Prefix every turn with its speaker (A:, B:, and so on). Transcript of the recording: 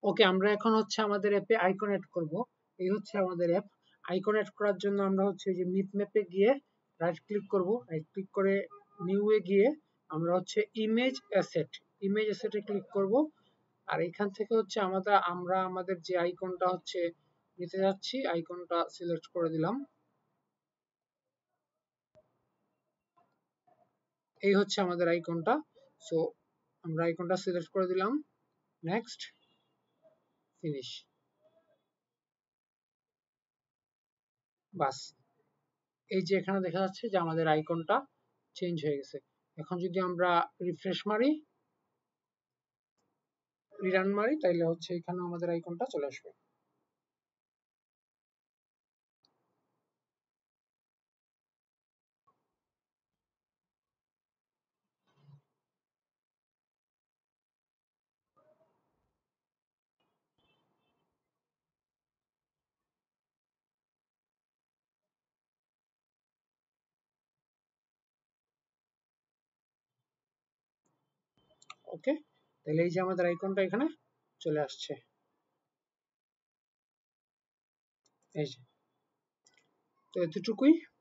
A: ওকে, আমরা এখন হচ্ছে আমাদের অ্যাপে আইকন এড করব। এই হচ্ছে আমাদের অ্যাপ। আইকন এড করার জন্য আমরা হচ্ছে যে মিট ম্যাপে গিয়ে রাইট ক্লিক করব। রাইট ক্লিক করে নিউ এ গিয়ে আমরা হচ্ছে ইমেজ অ্যাসেটে ক্লিক করব। আর এখান থেকে হচ্ছে আমরা আমাদের যে আইকনটা হচ্ছে নিতে যাচ্ছি, আইকনটা সিলেক্ট করে দিলাম। এই হচ্ছে আমাদের আইকনটা। সো আমরা আইকনটা সিলেক্ট করে দিলাম। Next, finish. বাস, এই যে এখানে দেখা যাচ্ছে যে আমাদের আইকনটা চেঞ্জ হয়ে গেছে। এখন যদি আমরা রিফ্রেশ মারি, রিরান মারি, তাইলে হচ্ছে এখানে আমাদের আইকনটা চলে আসবে। ওকে, তাহলে এই যে আমাদের আইকনটা এখানে চলে আসছে। এই যে, তো এতটুকুই।